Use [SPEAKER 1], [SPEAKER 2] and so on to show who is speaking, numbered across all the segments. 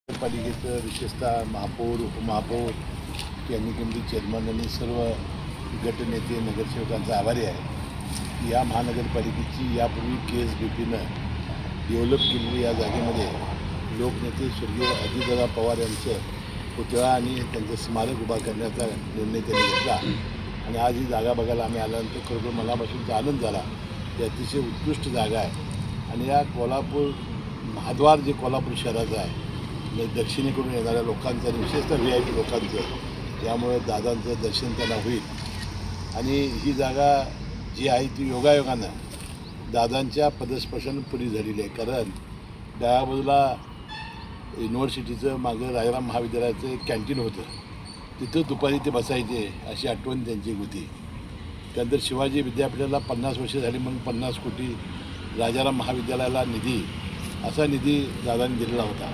[SPEAKER 1] पालिकेचं विशेषतः महापौर उपमहापौर कॅबिनेट चेअरमन आणि सर्व गटनेते नगरसेवकांचा आभारी आहे. या महानगरपालिकेची यापूर्वी KSBPनं डेव्हलप केलेली या जागेमध्ये लोकनेते स्वर्गीय अजितदादा पवार यांचं पुतळा आणि त्यांचं स्मारक उभा करण्याचा निर्णय त्यांनी घेतला आणि आज ही जागा बघायला आम्ही आल्यानंतर खरोखर मनापासूनचा आनंद झाला. ही अतिशय उत्कृष्ट जागा आहे आणि या कोल्हापूर महाद्वार जे कोल्हापूर शहराचं आहे म्हणजे दक्षिणेकडून येणाऱ्या लोकांचं आणि विशेषतः VIP लोकांचं यामुळे दादांचं दर्शन त्यांना होईल. आणि ही जागा जी आहे ती योगायोगानं दादांच्या पदस्पर्शानं पुरी झालेली आहे. कारण डाव्या बाजूला युनिव्हर्सिटीचं मागं राजाराम महाविद्यालयाचं एक कॅन्टीन होतं, तिथं दुपारी ते बसायचे अशी आठवण त्यांची होती. त्यानंतर शिवाजी विद्यापीठाला 50 वर्ष झाली म्हणून 50 कोटी राजाराम महाविद्यालयाला निधी असा निधी दादांनी दिलेला होता.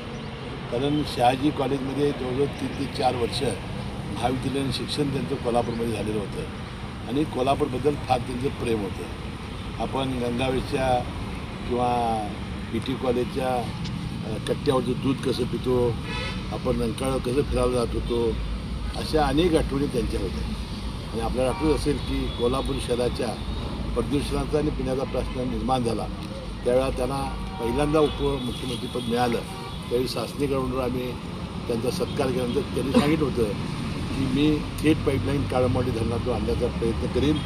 [SPEAKER 1] कारण शहाजी कॉलेजमध्ये जवळजवळ 3 ते 4 वर्ष महाविद्यालयीन शिक्षण त्यांचं कोल्हापूरमध्ये झालेलं होतं आणि कोल्हापूरबद्दल फार त्यांचं प्रेम होतं. आपण गंगावेशच्या किंवा PT कॉलेजच्या कट्ट्यावरचं दूध कसं पितो, आपण रंकाळं कसं फिरायला जात होतो, अशा अनेक आठवणी त्यांच्या होत्या. आणि आपल्याला आठवत असेल की कोल्हापूर शहराच्या प्रदूषणाचा आणि पिण्याचा प्रश्न निर्माण झाला त्यावेळेला त्यांना पहिल्यांदा उपमुख्यमंत्रीपद मिळालं. त्यावेळी शासकीय ग्राउंडवर आम्ही त्यांचा सत्कार केल्यानंतर त्यांनी सांगितलं होतं की मी थेट पाईपलाईन काळंबवाडी धरणातून आणण्याचा प्रयत्न करीन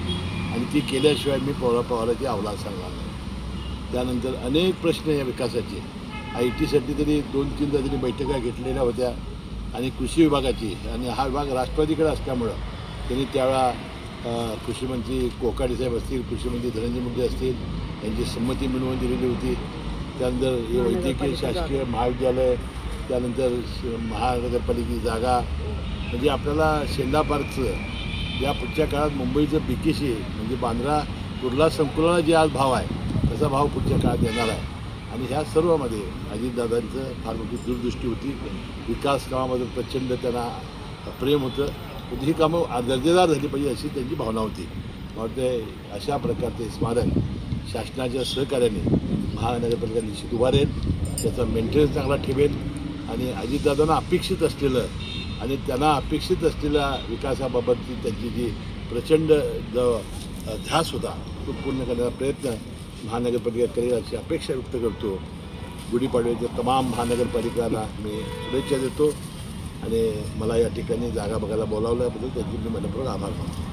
[SPEAKER 1] आणि ती केल्याशिवाय मी पवाराची अवलाद सांगणार नाही. त्यानंतर अनेक प्रश्न या विकासाचे IT साठी तरी 2-3दा तरी बैठका घेतलेल्या होत्या आणि कृषी विभागाची, आणि हा विभाग राष्ट्रवादीकडे असल्यामुळं त्यांनी त्यावेळा कृषीमंत्री कोकाटे साहेब असतील, कृषीमंत्री धनंजय मुंडे असतील यांची संमती मिळवून दिलेली होती. त्यानंतर हे वैद्यकीय शासकीय महाविद्यालय, त्यानंतर महानगरपालिकेची जागा, म्हणजे आपल्याला शेंडा पार्कचं या पुढच्या काळात मुंबईचं BKC म्हणजे बांद्रा कुर्ला संकुलाला जे आज भाव आहे तसा भाव पुढच्या काळात येणार आहे. आणि ह्या सर्वामध्ये अजितदादांचं फार मोठी दूरदृष्टी होती. विकास कामाबद्दल प्रचंड त्यांना प्रेम होतं. म्हणजे ही कामं दर्जेदार झाली पाहिजे अशी त्यांची भावना होती. वाटते अशा प्रकारचे स्मारक शासनाच्या सहकार्याने महानगरपालिका निश्चित उभारेल, त्याचा मेंटेनन्स चांगला ठेवेल आणि अजितदादांना अपेक्षित असलेलं आणि त्यांना अपेक्षित असलेल्या विकासाबाबतची त्यांची जी प्रचंड ध्यास होता तो पूर्ण करण्याचा प्रयत्न महानगरपालिका करेल अशी अपेक्षा व्यक्त करतो. गुढीपाडव्याच्या तमाम महानगरपालिकांना मी शुभेच्छा देतो आणि मला या ठिकाणी जागा बघायला बोलावल्याबद्दल त्यांची मी मनपूर्वक आभार मानतो.